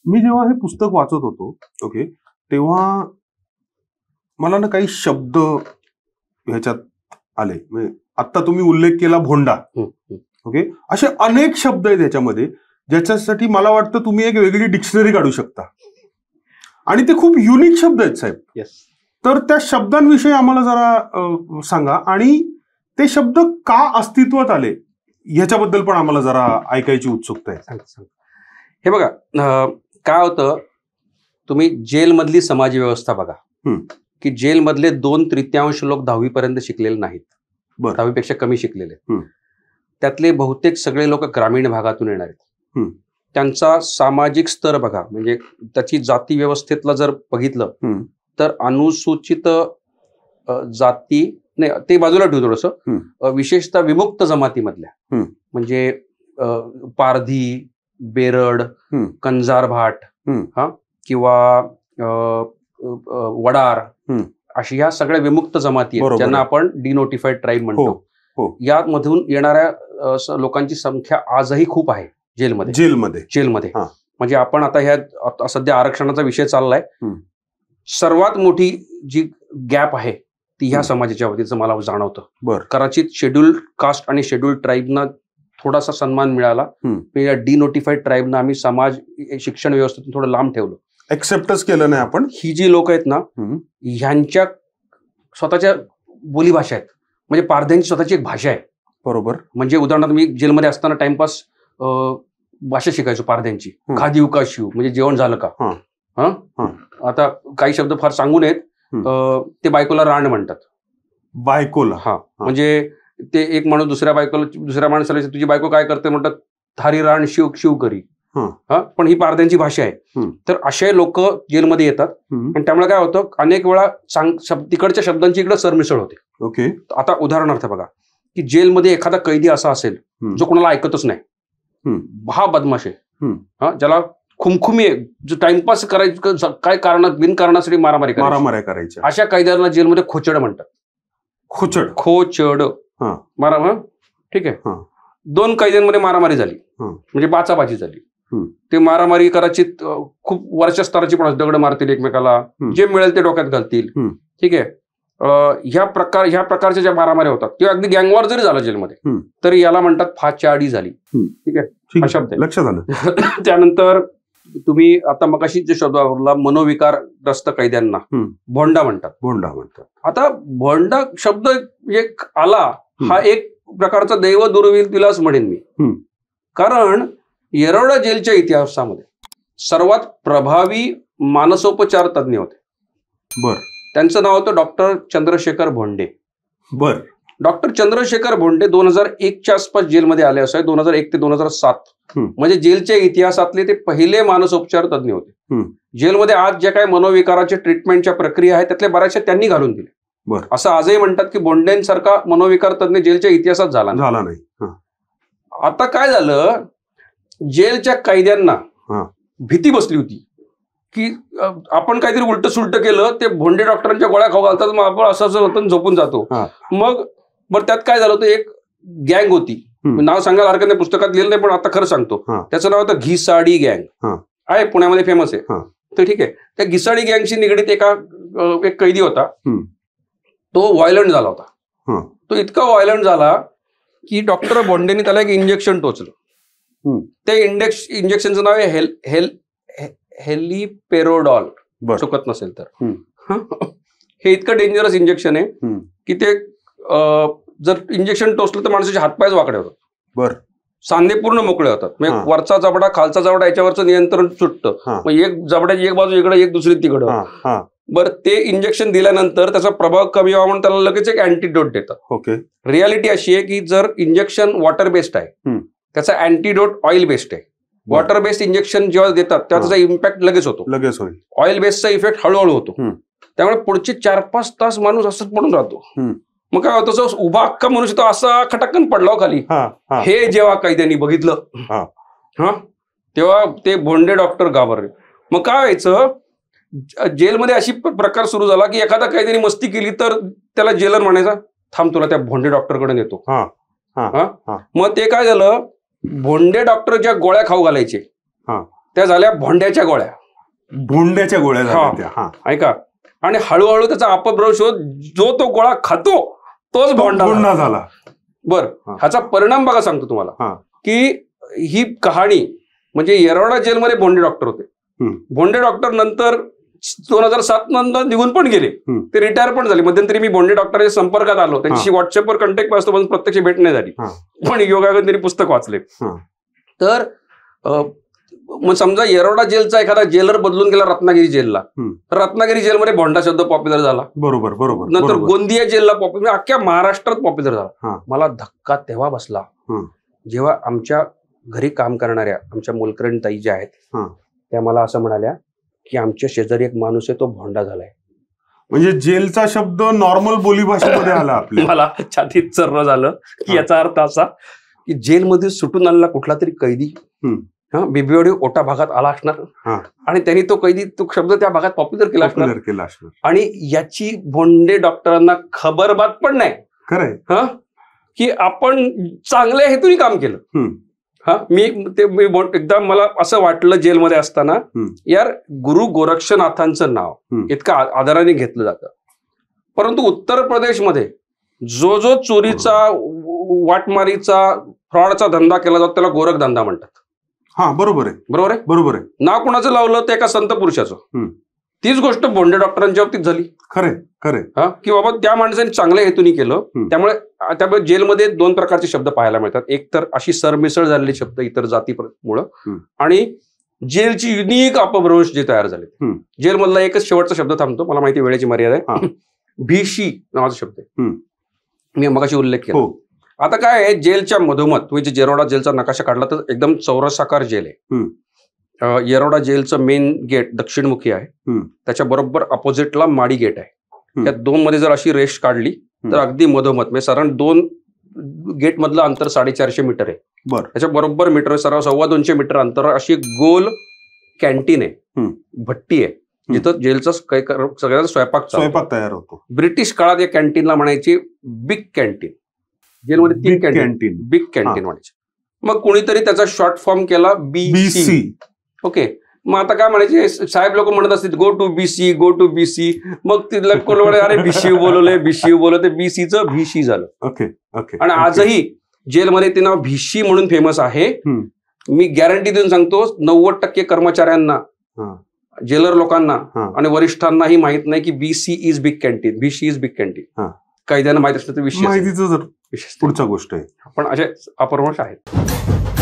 मी जेव्हा हे पुस्तक वाचत होतो ओके तेव्हा मला ना काही शब्द ह्याच्यात आले. म्हणजे आता तुम्ही उल्लेख केला भोंडा, ओके, असे अनेक शब्द आहेत याच्यामध्ये ज्याच्यासाठी मला वाटतं तुम्ही एक वेगळी डिक्शनरी काढू शकता आणि ते खूप युनिक शब्द आहेत साहेब. येस. तर त्या शब्दांविषयी आम्हाला जरा सांगा आणि ते शब्द का अस्तित्वात आले ह्याच्याबद्दल पण आम्हाला जरा ऐकायची उत्सुकता आहे. हे बघा, काय होतं, तुम्ही जेलमधली समाज व्यवस्था बघा की जेलमधले 2/3 लोक 10वी पर्यंत शिकलेले नाहीत, 10वीपेक्षा कमी शिकलेले. त्यातले बहुतेक सगळे लोक ग्रामीण भागातून येणार आहेत. त्यांचा सामाजिक स्तर बघा, म्हणजे त्याची जाती व्यवस्थेतला जर बघितलं तर अनुसूचित जाती नाही, ते बाजूला ठेवू थोडंसं, विशेषतः विमुक्त जमातीमधल्या म्हणजे पारधी, बेरड, कंजार भाट किंवा वडार, अशी ह्या सगळ्या विमुक्त जमाती आहेत ज्यांना आपण डिनोटिफाईड ट्राईब म्हणतो. यामधून येणाऱ्या लोकांची संख्या आजही खूप आहे जेलमध्ये. म्हणजे आपण आता ह्या सध्या आरक्षणाचा विषय चाललाय, सर्वात मोठी जी गॅप आहे ती ह्या समाजाच्या वतीचं मला जाणवतं. कदाचित शेड्यूल्ड कास्ट आणि शेड्यूल्ड ट्राईबना थोडासा सन्मान मिळाला, या डिनोटिफाईड ट्राईबना आम्ही समाज शिक्षण व्यवस्थेतून थोडं लांब ठेवलं, एक्सेप्टच केलं नाही आपण. ही जी लोक आहेत ना, ह्यांच्या स्वतःच्या बोलीभाषा आहेत, म्हणजे पारध्यांची स्वतःची एक भाषा आहे. बरोबर. म्हणजे उदाहरणार्थ मी जेलमध्ये असताना टाइमपास भाषा शिकायचो पारध्यांची. खादीव का शिव म्हणजे जेवण झालं का. आता काही शब्द फार सांगू नयेत, ते बायकोला रांड म्हणतात. बायकोला? म्हणजे ते एक माणूस दुसऱ्या माणसाला तुझी बायको काय करते म्हणतात, थारी रांड शिव करी. पण ही पारध्यांची भाषा आहे. तर असे लोक जेलमध्ये येतात आणि त्यामुळे काय होतं, अनेक वेळा तिकडच्या शब्दांची इकडे सरमिसळ होते. ओके. आता उदाहरणार्थ बघा की जेलमध्ये एखादा कैदी असा असेल जो कोणाला ऐकतच नाही, हा बदमाश आहे, ज्याला खुमखुमी आहे, जो टाइमपास करायचं काय कारणात बिनकारणासाठी मारामारी करायची, अशा कैद्यांना जेलमध्ये खोचड म्हणतात. खोचड मारा. ठीक आहे. 2 कैद्यांमध्ये मारामारी झाली, म्हणजे बाचाबाची झाली. ते मारामारी कदाचित खूप वरच्या स्तराची पण दगड मारतील एकमेकाला, जे मिळेल ते डोक्यात घालतील. ठीक आहे. ह्या प्रकारच्या ज्या मारामारी होतात ते अगदी गँगवॉर जरी झालं जेलमध्ये तरी याला म्हणतात फाचाडी झाली. ठीक आहे, हा शब्द आहे. लक्षात आलं. त्यानंतर तुम्ही आता मगाशी जे शब्द वापरला, मनोविकारग्रस्त कैद्यांना भोंडा म्हणतात. आता भोंडा शब्द एक आला, हा एक प्रकारचा दैव दुर्विल तिलाच म्हणेन मी. कारण येरवडा जेलच्या इतिहासामध्ये सर्वात प्रभावी मानसोपचार तज्ज्ञ होते. त्यांचं नाव होतं डॉक्टर चंद्रशेखर भोंडे. डॉक्टर चंद्रशेखर भोंडे 2001च्या आसपास जेलमध्ये आले असावे, 2001 ते 2007. म्हणजे जेलच्या इतिहासातले ते पहिले मानसोपचार तज्ज्ञ होते. जेलमध्ये आज ज्या काही मनोविकाराच्या ट्रीटमेंटच्या प्रक्रिया आहेत त्यातल्या बऱ्याचशा त्यांनी घालून दिल्या. असं आजही म्हणतात की भोंडेंसारखा मनोविकार तज्ज्ञ जेलच्या इतिहासात झाला नाही. आता काय झालं, जेलच्या कैद्यांना भीती बसली होती की आपण काहीतरी उलट सुलट केलं, ते भोंडे डॉक्टरांच्या गोळ्या खाऊ घालतात, मग आपण असं झोपून जातो. मग बरं त्यात काय झालं होतं, एक गँग होती, नाव सांगायला हरकत नाही, पुस्तकात लिहिलं नाही पण आता खरं सांगतो, त्याचं नाव होतं घिसाडी गँग. आहे, पुण्यामध्ये फेमस आहे. तर ठीक आहे, त्या घिसाडी गँगशी निगडीत एक कैदी होता, तो व्हायलंट झाला होता. तो इतका व्हायलंट झाला की डॉक्टर भोंडेंनी त्याला एक इंजेक्शन टोचलं. ते इंजेक्शनचं नाव आहे हेलिपेरोडॉल, चुकत नसेल तर. हे इतकं डेंजरस इंजेक्शन आहे की ते जर इंजेक्शन टोचलं तर माणसाचे हातपायच वाकडे होतात, सांधे पूर्ण मोकळे होतात. म्हणजे वरचा जबडा खालचा जबडा याच्यावरचं नियंत्रण सुटतं. मग एक जबड्याची एक बाजू इकडे, एक दुसरी तिकडं. बरं, ते इंजेक्शन दिल्यानंतर त्याचा प्रभाव कमी व्हावा म्हणून त्याला लगेच एक अँटीडोट देतात. ओके. रियालिटी अशी आहे की जर इंजेक्शन वॉटर बेस्ड आहे, त्याचा अँटीडोट ऑइल बेस्ड आहे. वॉटर बेस्ड इंजेक्शन जेव्हा देतात तेव्हा त्याचा इम्पॅक्ट लगेच होईल. ऑइल बेस्डचा इफेक्ट हळूहळू होतो. त्यामुळे पुढचे 4-5 तास माणूस असंच पडून राहतो. मग काय होतं, जो उभा अख्खा मनुष्य तो असा खटकन पडला खाली. हे जेव्हा कैद्यांनी बघितलं तेव्हा ते भोंडे डॉक्टर घाबरले. मग काय व्हायचं, जेलमध्ये अशी प्रकार सुरू झाला की एखादा कैद्याने मस्ती केली तर त्याला जेलर म्हणायचा, थांब तुला त्या भोंडे डॉक्टरकडे नेतो. मग ते काय झालं, भोंडे डॉक्टर ज्या गोळ्या खाऊ घालायचे त्या झाल्या भोंड्याच्या गोळ्या. भोंड्याच्या गोळ्या झाल्या त्या. हा, ऐका. आणि हळूहळू त्याचा अपभ्रंश होत जो तो गोळा खातो तोच भोंडा झाला. बर, ह्याचा परिणाम बघा सांगतो तुम्हाला, की ही कहाणी म्हणजे येरवडा जेलमध्ये भोंडे डॉक्टर होते. भोंडे डॉक्टर नंतर 2007 नंतर निघून पण गेले, ते रिटायर पण झाले. मध्यंतरी मी भोंडे डॉक्टरच्या संपर्कात आलो, त्यांच्याशी व्हॉट्सअपवर कॉन्टॅक्ट असतो पण प्रत्यक्ष भेट नाही झाली. पण योगायोगाने त्यांनी पुस्तक वाचले. तर मग समजा येरवडा जेलचा एखादा जेलर बदलून गेला रत्नागिरी जेलला, रत्नागिरी जेलमध्ये भोंडा शब्द पॉप्युलर झाला. बरोबर बरोबर. नंतर गोंदिया जेलला पॉप्युलर, अख्ख्या महाराष्ट्रात पॉप्युलर झाला. मला धक्का तेव्हा बसला जेव्हा आमच्या घरी काम करणाऱ्या आमच्या मोलकरण ताई ज्या आहेत त्या मला असं म्हणाल्या की आमच्या शेजारी एक माणूस आहे तो भोंडा झालाय. म्हणजे जेलचा शब्द नॉर्मल बोलीभाषेमध्ये आला आपल्या. मला छातीत चर्र झालं की याचा अर्थ असा की जेलमध्ये सुटून आलेला कुठला तरी कैदी बिबिवडी ओटा भागात आला असणार आणि त्यांनी तो कैदी तो शब्द त्या भागात पॉप्युलर केला असणार आणि याची भोंडे डॉक्टरांना खबरबात पण नाही. खरंय की आपण चांगल्या हेतून काम केलं. एकदा मला असं वाटलं जेलमध्ये असताना, यार गुरु गोरक्षनाथांचं नाव इतकं आदराने घेतलं जातं, परंतु उत्तर प्रदेशमध्ये जो जो चोरीचा वाटमारीचा फ्रॉडचा धंदा केला जातो त्याला गोरख धंदा म्हणतात. हा, बरोबर आहे बरोबर आहे बरोबर आहे. नाव कुणाचं लावलं ते एका संत पुरुषाचं. तीच गोष्ट भोंडे डॉक्टरांच्या बाबतीत झाली. खरे खरे. की बाबा त्या माणसाने चांगल्या हेतूने केलं, त्यामुळे जेलमध्ये 2 प्रकारचे शब्द पाहायला मिळतात. एक तर अशी सरमिसळ झालेले शब्द इतर जातीमुळं, आणि जेलची युनिक अपभ्रंश जे तयार झाले. जेलमधला एकच शेवटचा शब्द थांबतो, मला माहिती वेळेची मर्यादा आहे. भिशी नावाचा शब्द आहे, मी मगाशी उल्लेख केला. आता काय आहे, जेलच्या मधोमध तुम्ही जे येरवडा जेलचा नकाशा काढला तर एकदम चौरसाकार जेल आहे. येरवडा जेलचं मेन गेट दक्षिणमुखी आहे, त्याच्या बरोबर अपोजिटला माडी गेट आहे. या 2 मध्ये जर अशी रेष काढली तर अगदी मधोमध म्हणजे साधारण 2 गेट मधलं अंतर 450 मीटर आहे. त्याच्या बरोबर मीटर सराव 225 मीटर अंतर अशी गोल कॅन्टीन आहे, भट्टी आहे, जिथं जेलचा सगळ्यांचा स्वयंपाक तयार होतो. ब्रिटिश काळात या कॅन्टीनला म्हणायची बिग कॅन्टीन. जेलमध्ये 3 कॅन्टीन, बिग कॅन्टीन म्हणायची. मग कोणीतरी त्याचा शॉर्ट फॉर्म केला BC. ओके, मग आता काय म्हणायचे, साहेब लोक म्हणत असतील go to BC, go to BC. मग तिला कोण अरे BCU बोलवलंय, BCU बोलवते, BCचं VC झालं. Okay okay. आणि आजही जेलमध्ये ते नाव VC म्हणून फेमस आहे. मी गॅरंटी देऊन सांगतो 90% कर्मचाऱ्यांना, जेलर लोकांना आणि वरिष्ठांनाही माहित नाही की BC is big canteen, VC is big canteen. कैद्यांना माहित असतं तर विषय माहितीचं पुढच्या गोष्ट आहे. पण असे अपभ्रंश आहेत.